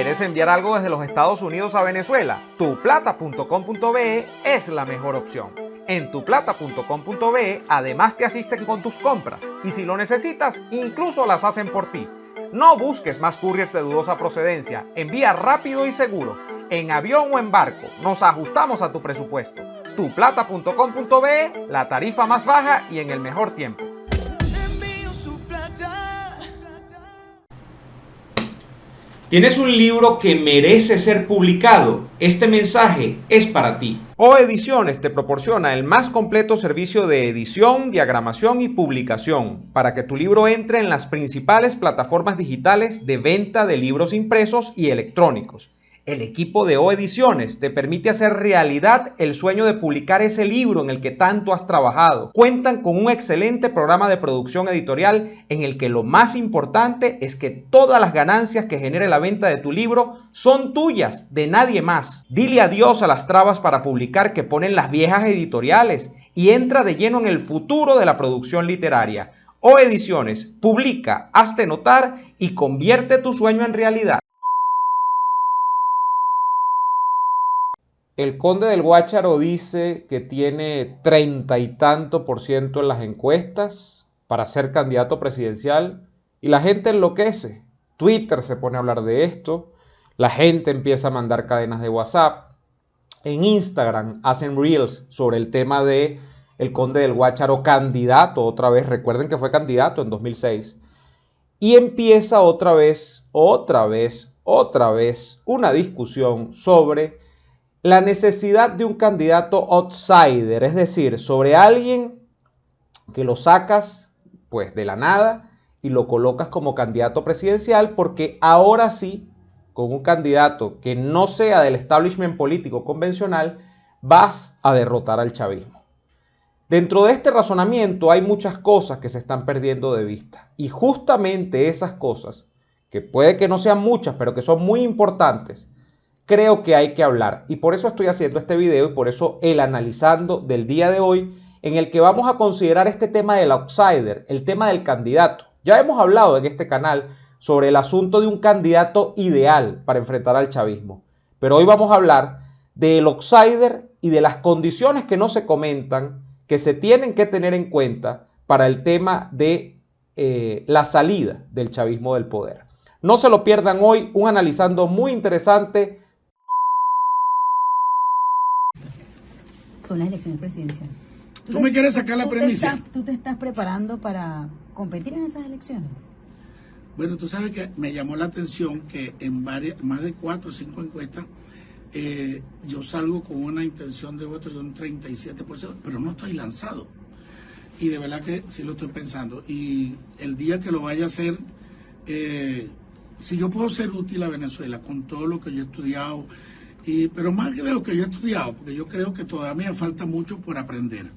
¿Quieres enviar algo desde los Estados Unidos a Venezuela? Tuplata.com.be es la mejor opción. En tuplata.com.be además te asisten con tus compras y si lo necesitas, incluso las hacen por ti. No busques más couriers de dudosa procedencia, envía rápido y seguro, en avión o en barco, nos ajustamos a tu presupuesto. Tuplata.com.be, la tarifa más baja y en el mejor tiempo. ¿Tienes un libro que merece ser publicado? Este mensaje es para ti. O Ediciones te proporciona el más completo servicio de edición, diagramación y publicación para que tu libro entre en las principales plataformas digitales de venta de libros impresos y electrónicos. El equipo de O Ediciones te permite hacer realidad el sueño de publicar ese libro en el que tanto has trabajado. Cuentan con un excelente programa de producción editorial en el que lo más importante es que todas las ganancias que genere la venta de tu libro son tuyas, de nadie más. Dile adiós a las trabas para publicar que ponen las viejas editoriales y entra de lleno en el futuro de la producción literaria. O Ediciones, publica, hazte notar y convierte tu sueño en realidad. El Conde del Guácharo dice que tiene 30 y tanto % en las encuestas para ser candidato presidencial y la gente enloquece. Twitter se pone a hablar de esto, la gente empieza a mandar cadenas de WhatsApp, en Instagram hacen reels sobre el tema de el Conde del Guácharo candidato otra vez, recuerden que fue candidato en 2006, y empieza otra vez una discusión sobre la necesidad de un candidato outsider, es decir, sobre alguien que lo sacas pues de la nada y lo colocas como candidato presidencial porque ahora sí, con un candidato que no sea del establishment político convencional, vas a derrotar al chavismo. Dentro de este razonamiento hay muchas cosas que se están perdiendo de vista y justamente esas cosas, que puede que no sean muchas, pero que son muy importantes, creo que hay que hablar y por eso estoy haciendo este video y por eso el analizando del día de hoy en el que vamos a considerar este tema del outsider, el tema del candidato. Ya hemos hablado en este canal sobre el asunto de un candidato ideal para enfrentar al chavismo, pero hoy vamos a hablar del outsider y de las condiciones que no se comentan, que se tienen que tener en cuenta para el tema de la salida del chavismo del poder. No se lo pierdan hoy, un analizando muy interesante. Son las elecciones presidenciales. ¿Tú me quieres sacar la premisa? ¿Tú te estás preparando para competir en esas elecciones? Bueno, tú sabes que me llamó la atención que en más de 4 o 5 encuestas yo salgo con una intención de voto de un 37%, pero no estoy lanzado. Y de verdad que sí lo estoy pensando. Y el día que lo vaya a hacer, si yo puedo ser útil a Venezuela con todo lo que yo he estudiado, pero más que de lo que yo he estudiado, porque yo creo que todavía me falta mucho por aprender.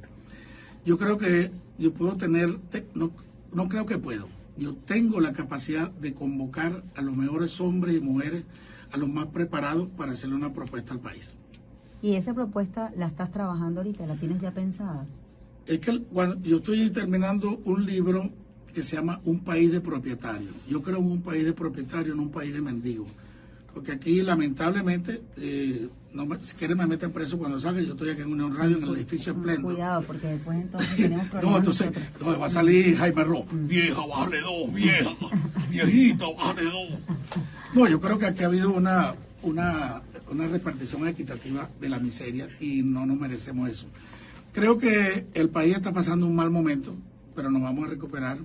Yo creo que yo puedo tener, no creo que puedo, yo tengo la capacidad de convocar a los mejores hombres y mujeres, a los más preparados para hacerle una propuesta al país. ¿Y esa propuesta la estás trabajando ahorita? ¿La tienes ya pensada? Es que yo estoy terminando un libro que se llama Un país de propietarios. Yo creo en un país de propietarios, no un país de mendigos. Porque aquí, lamentablemente, si quieren me meten preso cuando salga. Yo estoy aquí en Unión Radio, en el edificio Esplendor. Cuidado, porque después entonces tenemos problemas. No, entonces va a salir Jaime Ross. Vieja, bájale 2, vieja. Viejita, bájale 2. No, yo creo que aquí ha habido una repartición equitativa de la miseria y no nos merecemos eso. Creo que el país está pasando un mal momento, pero nos vamos a recuperar.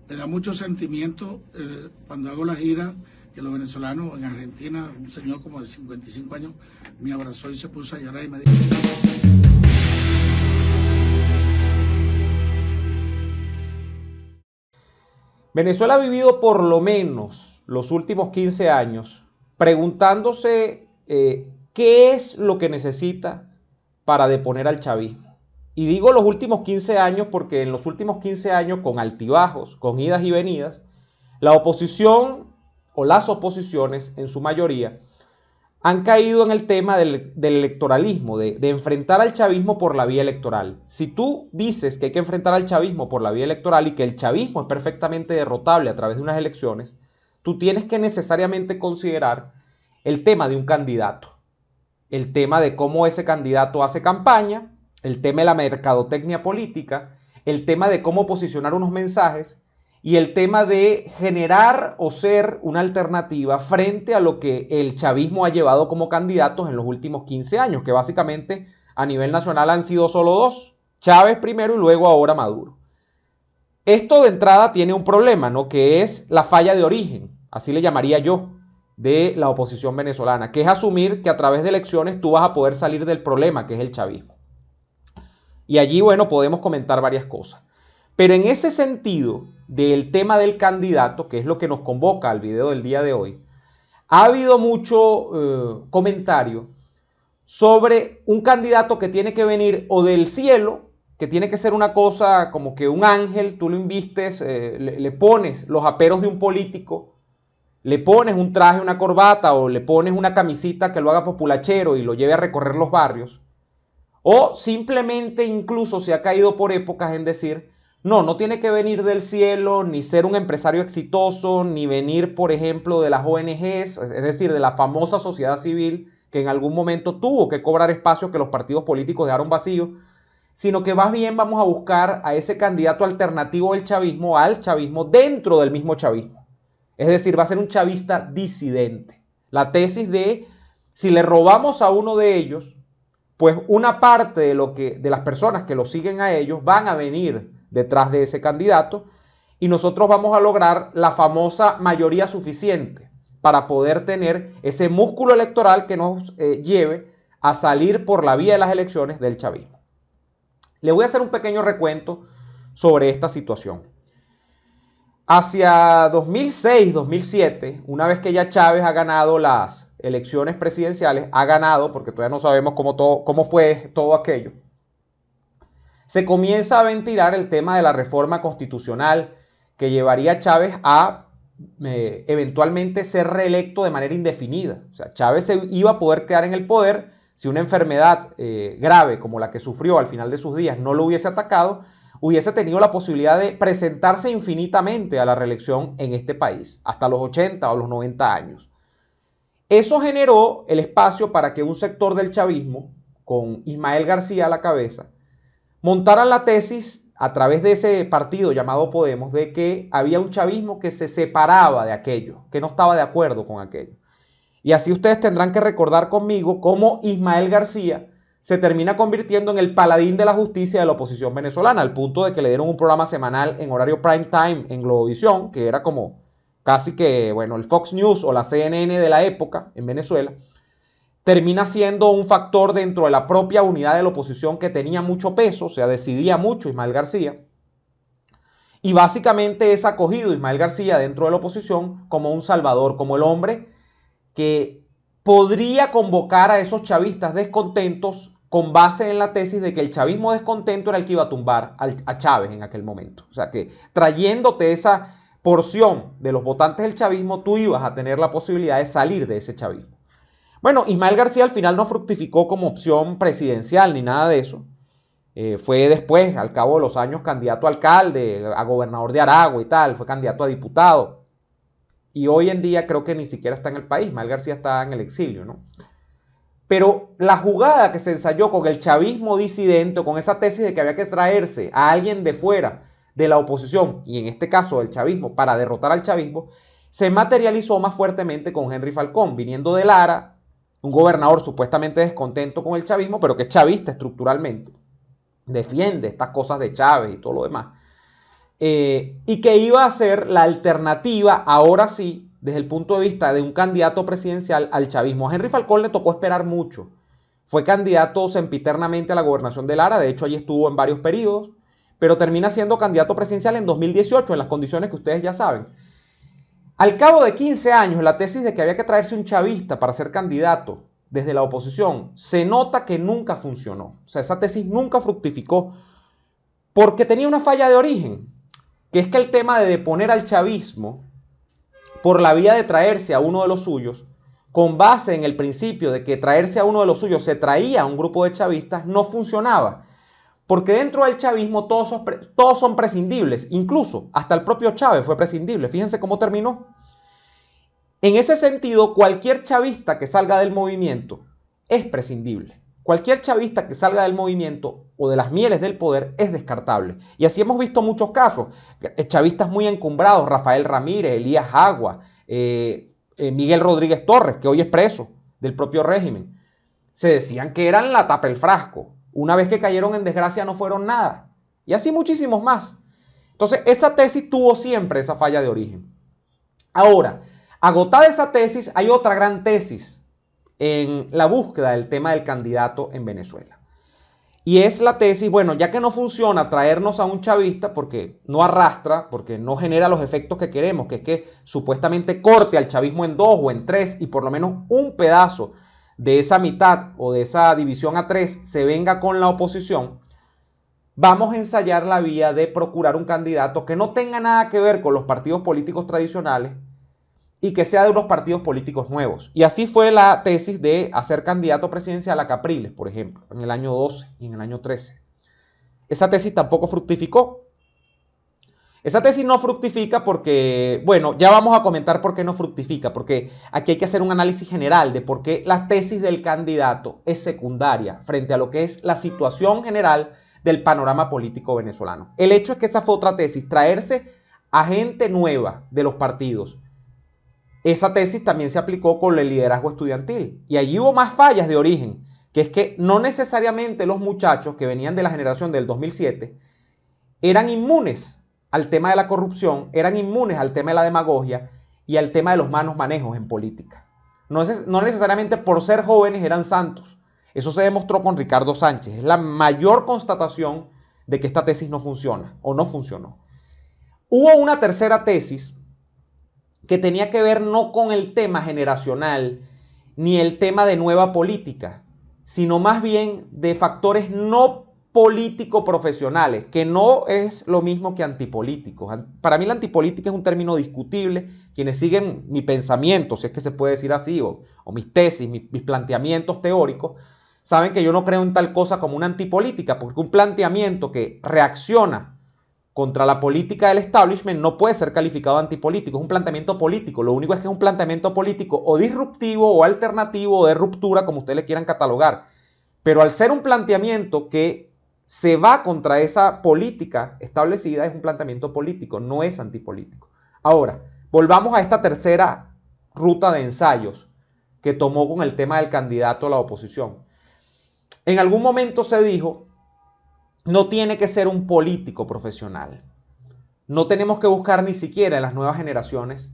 Me da mucho sentimiento cuando hago la gira, que los venezolanos en Argentina, un señor como de 55 años, me abrazó y se puso a llorar y me dijo... Venezuela ha vivido por lo menos los últimos 15 años preguntándose qué es lo que necesita para deponer al chavismo. Y digo los últimos 15 años porque en los últimos 15 años, con altibajos, con idas y venidas, la oposición o las oposiciones en su mayoría han caído en el tema del electoralismo, de enfrentar al chavismo por la vía electoral. Si tú dices que hay que enfrentar al chavismo por la vía electoral y que el chavismo es perfectamente derrotable a través de unas elecciones, tú tienes que necesariamente considerar el tema de un candidato, el tema de cómo ese candidato hace campaña, el tema de la mercadotecnia política, el tema de cómo posicionar unos mensajes y el tema de generar o ser una alternativa frente a lo que el chavismo ha llevado como candidatos en los últimos 15 años, que básicamente a nivel nacional han sido solo dos, Chávez primero y luego ahora Maduro. Esto de entrada tiene un problema, ¿no? Que es la falla de origen, así le llamaría yo, de la oposición venezolana, que es asumir que a través de elecciones tú vas a poder salir del problema, que es el chavismo. Y allí, bueno, podemos comentar varias cosas. Pero en ese sentido del tema del candidato, que es lo que nos convoca al video del día de hoy, ha habido mucho comentario sobre un candidato que tiene que venir o del cielo, que tiene que ser una cosa como que un ángel, tú lo invistes, le pones los aperos de un político, le pones un traje, una corbata o le pones una camisita que lo haga populachero y lo lleve a recorrer los barrios. O simplemente incluso se ha caído por épocas en decir, no tiene que venir del cielo, ni ser un empresario exitoso, ni venir, por ejemplo, de las ONGs, es decir, de la famosa sociedad civil que en algún momento tuvo que cobrar espacios que los partidos políticos dejaron vacíos, sino que más bien vamos a buscar a ese candidato alternativo del chavismo, al chavismo dentro del mismo chavismo. Es decir, va a ser un chavista disidente. La tesis de, si le robamos a uno de ellos, pues una parte de las personas que lo siguen a ellos van a venir detrás de ese candidato y nosotros vamos a lograr la famosa mayoría suficiente para poder tener ese músculo electoral que nos lleve a salir por la vía de las elecciones del chavismo. Le voy a hacer un pequeño recuento sobre esta situación. Hacia 2006-2007, una vez que ya Chávez ha ganado las elecciones presidenciales, ha ganado, porque todavía no sabemos cómo fue todo aquello, se comienza a ventilar el tema de la reforma constitucional que llevaría a Chávez a eventualmente ser reelecto de manera indefinida. O sea, Chávez se iba a poder quedar en el poder si una enfermedad grave como la que sufrió al final de sus días no lo hubiese atacado, hubiese tenido la posibilidad de presentarse infinitamente a la reelección en este país, hasta los 80 o los 90 años. Eso generó el espacio para que un sector del chavismo, con Ismael García a la cabeza, montaran la tesis a través de ese partido llamado Podemos de que había un chavismo que se separaba de aquello, que no estaba de acuerdo con aquello. Y así ustedes tendrán que recordar conmigo cómo Ismael García se termina convirtiendo en el paladín de la justicia de la oposición venezolana, al punto de que le dieron un programa semanal en horario prime time en Globovisión, que era como casi que, bueno, el Fox News o la CNN de la época en Venezuela. Termina siendo un factor dentro de la propia unidad de la oposición que tenía mucho peso, o sea, decidía mucho Ismael García. Y básicamente es acogido Ismael García dentro de la oposición como un salvador, como el hombre que podría convocar a esos chavistas descontentos con base en la tesis de que el chavismo descontento era el que iba a tumbar a Chávez en aquel momento. O sea que trayéndote esa porción de los votantes del chavismo, tú ibas a tener la posibilidad de salir de ese chavismo. Bueno, Ismael García al final no fructificó como opción presidencial ni nada de eso. Fue después, al cabo de los años, candidato a alcalde, a gobernador de Aragua y tal, fue candidato a diputado. Y hoy en día creo que ni siquiera está en el país, Ismael García está en el exilio, ¿no? Pero la jugada que se ensayó con el chavismo disidente, con esa tesis de que había que traerse a alguien de fuera de la oposición, y en este caso del chavismo, para derrotar al chavismo, se materializó más fuertemente con Henry Falcón, viniendo de Lara, un gobernador supuestamente descontento con el chavismo, pero que es chavista estructuralmente, defiende estas cosas de Chávez y todo lo demás, y que iba a ser la alternativa, ahora sí, desde el punto de vista de un candidato presidencial al chavismo. A Henry Falcón le tocó esperar mucho. Fue candidato sempiternamente a la gobernación de Lara, de hecho allí estuvo en varios periodos, pero termina siendo candidato presidencial en 2018, en las condiciones que ustedes ya saben. Al cabo de 15 años, la tesis de que había que traerse un chavista para ser candidato desde la oposición, se nota que nunca funcionó. O sea, esa tesis nunca fructificó porque tenía una falla de origen, que es que el tema de deponer al chavismo por la vía de traerse a uno de los suyos, con base en el principio de que traerse a uno de los suyos se traía a un grupo de chavistas, no funcionaba. Porque dentro del chavismo todos son prescindibles, incluso hasta el propio Chávez fue prescindible. Fíjense cómo terminó. En ese sentido, cualquier chavista que salga del movimiento es prescindible. Cualquier chavista que salga del movimiento o de las mieles del poder es descartable. Y así hemos visto muchos casos. Chavistas muy encumbrados, Rafael Ramírez, Elías Agua, Miguel Rodríguez Torres, que hoy es preso del propio régimen. Se decían que eran la tapa el frasco. Una vez que cayeron en desgracia no fueron nada. Y así muchísimos más. Entonces, esa tesis tuvo siempre esa falla de origen. Ahora, agotada esa tesis, hay otra gran tesis en la búsqueda del tema del candidato en Venezuela. Y es la tesis, bueno, ya que no funciona traernos a un chavista porque no arrastra, porque no genera los efectos que queremos, que es que supuestamente corte al chavismo en 2 o en 3 y por lo menos un pedazo de esa mitad o de esa división a 3 se venga con la oposición, vamos a ensayar la vía de procurar un candidato que no tenga nada que ver con los partidos políticos tradicionales y que sea de unos partidos políticos nuevos. Y así fue la tesis de hacer candidato presidencial a Capriles, por ejemplo, en el año 12 y en el año 13. Esa tesis tampoco fructificó. Esa tesis no fructifica porque, bueno, ya vamos a comentar por qué no fructifica, porque aquí hay que hacer un análisis general de por qué la tesis del candidato es secundaria frente a lo que es la situación general del panorama político venezolano. El hecho es que esa fue otra tesis, traerse a gente nueva de los partidos. Esa tesis también se aplicó con el liderazgo estudiantil y allí hubo más fallas de origen, que es que no necesariamente los muchachos que venían de la generación del 2007 eran inmunes al tema de la corrupción, eran inmunes al tema de la demagogia y al tema de los malos manejos en política. No necesariamente por ser jóvenes eran santos. Eso se demostró con Ricardo Sánchez. Es la mayor constatación de que esta tesis no funciona o no funcionó. Hubo una tercera tesis que tenía que ver no con el tema generacional ni el tema de nueva política, sino más bien de factores no político-profesionales, que no es lo mismo que antipolíticos. Para mí la antipolítica es un término discutible. Quienes siguen mi pensamiento, si es que se puede decir así, o mis tesis, mis planteamientos teóricos, saben que yo no creo en tal cosa como una antipolítica, porque un planteamiento que reacciona contra la política del establishment no puede ser calificado de antipolítico, es un planteamiento político. Lo único es que es un planteamiento político o disruptivo o alternativo o de ruptura, como ustedes le quieran catalogar. Pero al ser un planteamiento que se va contra esa política establecida, es un planteamiento político, no es antipolítico. Ahora, volvamos a esta tercera ruta de ensayos que tomó con el tema del candidato a la oposición. En algún momento se dijo: no tiene que ser un político profesional. No tenemos que buscar ni siquiera en las nuevas generaciones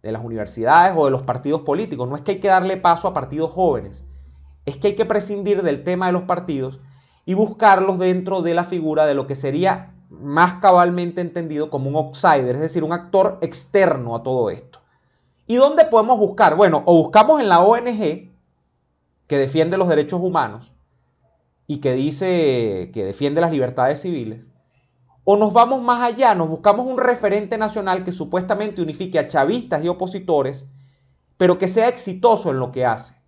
de las universidades o de los partidos políticos. No es que hay que darle paso a partidos jóvenes. Es que hay que prescindir del tema de los partidos y buscarlos dentro de la figura de lo que sería más cabalmente entendido como un outsider, es decir, un actor externo a todo esto. ¿Y dónde podemos buscar? Bueno, o buscamos en la ONG que defiende los derechos humanos y que dice que defiende las libertades civiles, o nos vamos más allá, nos buscamos un referente nacional que supuestamente unifique a chavistas y opositores, pero que sea exitoso en lo que hace.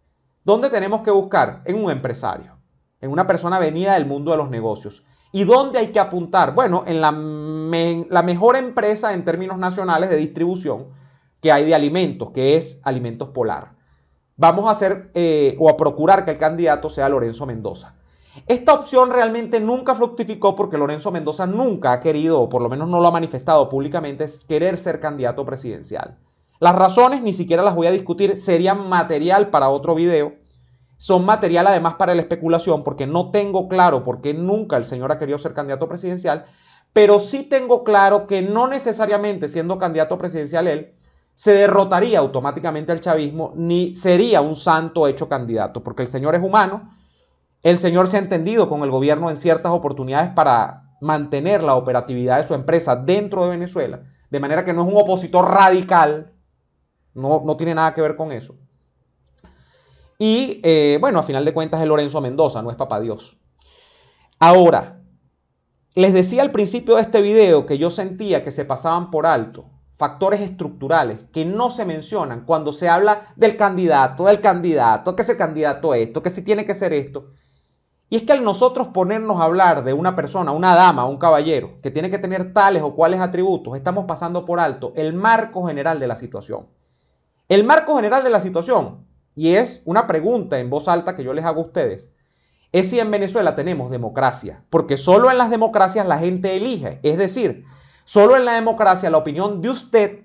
¿Dónde tenemos que buscar? En un empresario, en una persona venida del mundo de los negocios. ¿Y dónde hay que apuntar? Bueno, en la mejor empresa en términos nacionales de distribución que hay de alimentos, que es Alimentos Polar. Vamos a hacer o a procurar que el candidato sea Lorenzo Mendoza. Esta opción realmente nunca fructificó porque Lorenzo Mendoza nunca ha querido, o por lo menos no lo ha manifestado públicamente, querer ser candidato presidencial. Las razones ni siquiera las voy a discutir, serían material para otro video. Son material además para la especulación porque no tengo claro por qué nunca el señor ha querido ser candidato presidencial, pero sí tengo claro que no necesariamente siendo candidato presidencial él se derrotaría automáticamente al chavismo ni sería un santo hecho candidato, porque el señor es humano. El señor se ha entendido con el gobierno en ciertas oportunidades para mantener la operatividad de su empresa dentro de Venezuela, de manera que no es un opositor radical, no tiene nada que ver con eso. Y bueno, a final de cuentas es Lorenzo Mendoza, no es Papá Dios. Ahora, les decía al principio de este video que yo sentía que se pasaban por alto factores estructurales que no se mencionan cuando se habla del candidato, que ese candidato esto, que si tiene que ser esto. Y es que al nosotros ponernos a hablar de una persona, una dama, un caballero, que tiene que tener tales o cuales atributos, estamos pasando por alto el marco general de la situación. El marco general de la situación, y es una pregunta en voz alta que yo les hago a ustedes, es si en Venezuela tenemos democracia, porque solo en las democracias la gente elige, es decir, solo en la democracia la opinión de usted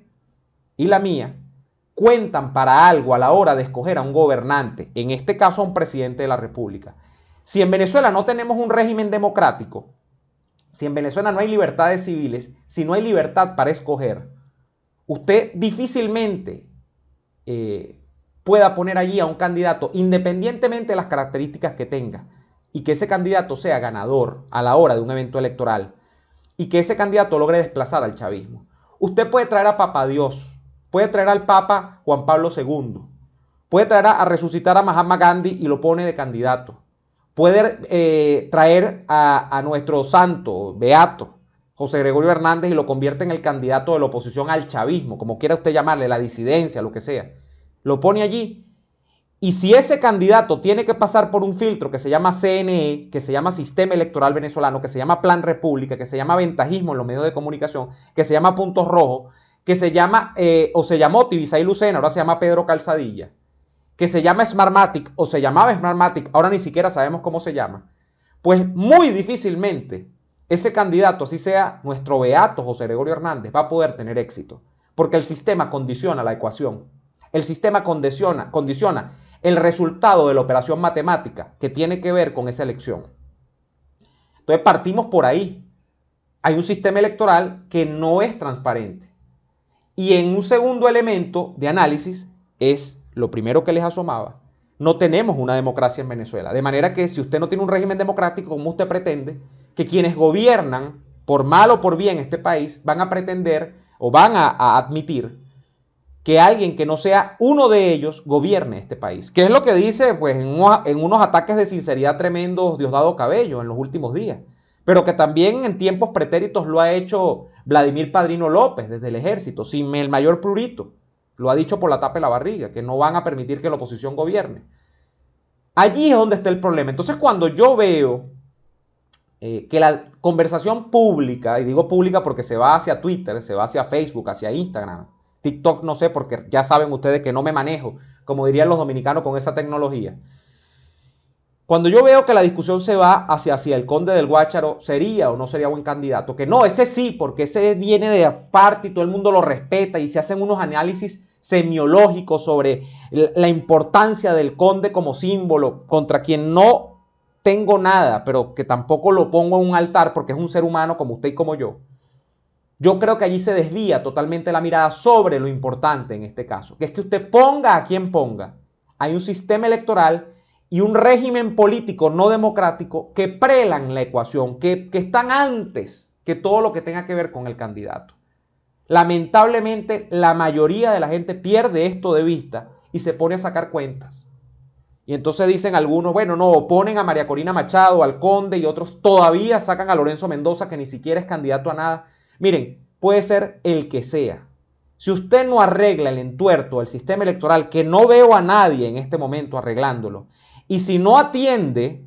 y la mía cuentan para algo a la hora de escoger a un gobernante, en este caso a un presidente de la República. Si en Venezuela no tenemos un régimen democrático, si en Venezuela no hay libertades civiles, si no hay libertad para escoger, usted difícilmente pueda poner allí a un candidato, independientemente de las características que tenga, y que ese candidato sea ganador a la hora de un evento electoral, y que ese candidato logre desplazar al chavismo. Usted puede traer a Papa Dios, puede traer al Papa Juan Pablo II, puede traer a resucitar a Mahatma Gandhi y lo pone de candidato, puede traer a nuestro santo, beato, José Gregorio Hernández, y lo convierte en el candidato de la oposición al chavismo, como quiera usted llamarle, la disidencia, lo que sea. Lo pone allí. Y si ese candidato tiene que pasar por un filtro que se llama CNE, que se llama Sistema Electoral Venezolano, que se llama Plan República, que se llama ventajismo en los medios de comunicación, que se llama Puntos Rojos, que se llama, o se llamó Tibisay Lucena, ahora se llama Pedro Calzadilla, que se llama Smartmatic, o se llamaba Smartmatic, ahora ni siquiera sabemos cómo se llama, pues muy difícilmente ese candidato, así sea nuestro beato José Gregorio Hernández, va a poder tener éxito, porque el sistema condiciona la ecuación. El sistema condiciona el resultado de la operación matemática que tiene que ver con esa elección. Entonces partimos por ahí. Hay un sistema electoral que no es transparente. Y en un segundo elemento de análisis es lo primero que les asomaba. No tenemos una democracia en Venezuela. De manera que si usted no tiene un régimen democrático, ¿cómo usted pretende que quienes gobiernan, por mal o por bien, este país, van a pretender o van a admitir que alguien que no sea uno de ellos gobierne este país? ¿Qué es lo que dice pues, en unos ataques de sinceridad tremendos Diosdado Cabello en los últimos días? Pero que también en tiempos pretéritos lo ha hecho Vladimir Padrino López desde el ejército, sin el mayor prurito. Lo ha dicho por la tapa de la barriga, que no van a permitir que la oposición gobierne. Allí es donde está el problema. Entonces cuando yo veo que la conversación pública, y digo pública porque se va hacia Twitter, se va hacia Facebook, hacia Instagram, TikTok no sé, porque ya saben ustedes que no me manejo, como dirían los dominicanos, con esa tecnología. Cuando yo veo que la discusión se va hacia si el conde del Guácharo sería o no sería buen candidato, que no, ese sí, porque ese viene de aparte y todo el mundo lo respeta y se hacen unos análisis semiológicos sobre la importancia del conde como símbolo, contra quien no tengo nada, pero que tampoco lo pongo en un altar porque es un ser humano como usted y como yo. Yo creo que allí se desvía totalmente la mirada sobre lo importante en este caso, que es que usted ponga a quien ponga. Hay un sistema electoral y un régimen político no democrático que prelan la ecuación, que están antes que todo lo que tenga que ver con el candidato. Lamentablemente, la mayoría de la gente pierde esto de vista y se pone a sacar cuentas. Y entonces dicen algunos, bueno, no, ponen a María Corina Machado, al Conde, y otros todavía sacan a Lorenzo Mendoza, que ni siquiera es candidato a nada. Miren, puede ser el que sea. Si usted no arregla el entuerto del sistema electoral, que no veo a nadie en este momento arreglándolo, y si no atiende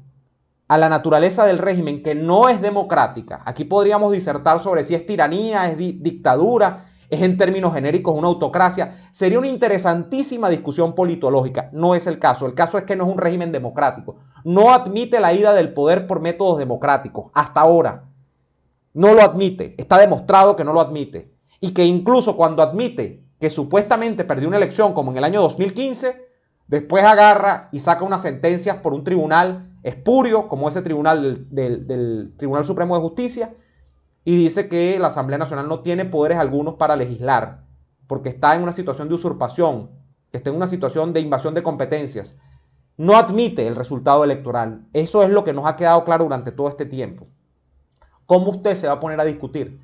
a la naturaleza del régimen, que no es democrática, aquí podríamos disertar sobre si es tiranía, es dictadura, es en términos genéricos una autocracia, sería una interesantísima discusión politológica. No es el caso es que no es un régimen democrático, no admite la ida del poder por métodos democráticos, hasta ahora. No lo admite, está demostrado que no lo admite. Y que incluso cuando admite que supuestamente perdió una elección como en el año 2015, después agarra y saca unas sentencias por un tribunal espurio, como ese tribunal del Tribunal Supremo de Justicia, y dice que la Asamblea Nacional no tiene poderes algunos para legislar, porque está en una situación de usurpación, que está en una situación de invasión de competencias. No admite el resultado electoral. Eso es lo que nos ha quedado claro durante todo este tiempo. ¿Cómo usted se va a poner a discutir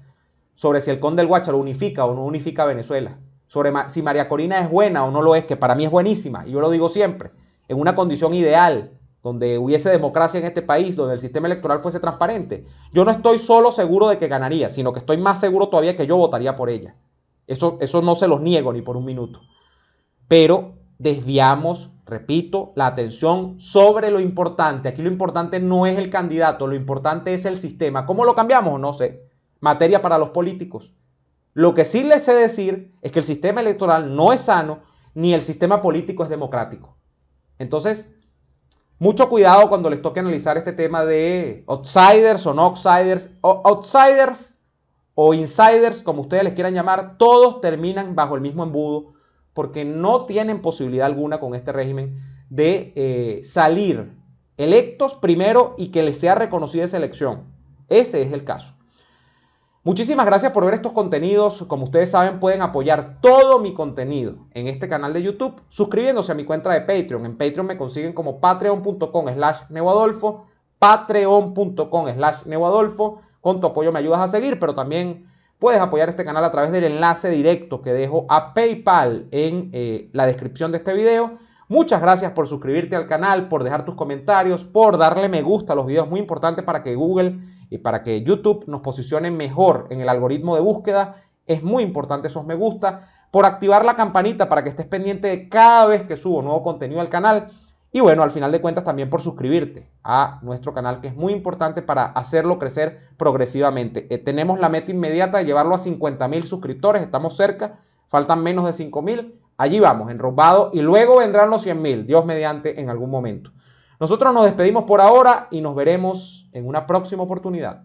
sobre si el conde del Guácharo unifica o no unifica a Venezuela? Sobre si María Corina es buena o no lo es, que para mí es buenísima, y yo lo digo siempre, en una condición ideal, donde hubiese democracia en este país, donde el sistema electoral fuese transparente. Yo no estoy solo seguro de que ganaría, sino que estoy más seguro todavía que yo votaría por ella. Eso no se los niego ni por un minuto. Pero desviamos, repito, la atención sobre lo importante. Aquí lo importante no es el candidato, lo importante es el sistema. ¿Cómo lo cambiamos? No sé. Materia para los políticos. Lo que sí les sé decir es que el sistema electoral no es sano, ni el sistema político es democrático. Entonces, mucho cuidado cuando les toque analizar este tema de outsiders o no outsiders, o insiders, como ustedes les quieran llamar. Todos terminan bajo el mismo embudo porque no tienen posibilidad alguna con este régimen de salir electos primero y que les sea reconocida esa elección. Ese es el caso. Muchísimas gracias por ver estos contenidos. Como ustedes saben, pueden apoyar todo mi contenido en este canal de YouTube suscribiéndose a mi cuenta de Patreon. En Patreon me consiguen como patreon.com/neoadolfo, patreon.com/neoadolfo. Con tu apoyo me ayudas a seguir, pero también puedes apoyar este canal a través del enlace directo que dejo a PayPal en la descripción de este video. Muchas gracias por suscribirte al canal, por dejar tus comentarios, por darle me gusta a los videos. Muy importante para que Google y para que YouTube nos posicione mejor en el algoritmo de búsqueda. Es muy importante esos me gusta. Por activar la campanita para que estés pendiente de cada vez que subo nuevo contenido al canal. Y bueno, al final de cuentas también por suscribirte a nuestro canal, que es muy importante para hacerlo crecer progresivamente. Tenemos la meta inmediata de llevarlo a 50.000 suscriptores. Estamos cerca, faltan menos de 5.000. Allí vamos, enrumbado, y luego vendrán los 100.000, Dios mediante, en algún momento. Nosotros nos despedimos por ahora y nos veremos en una próxima oportunidad.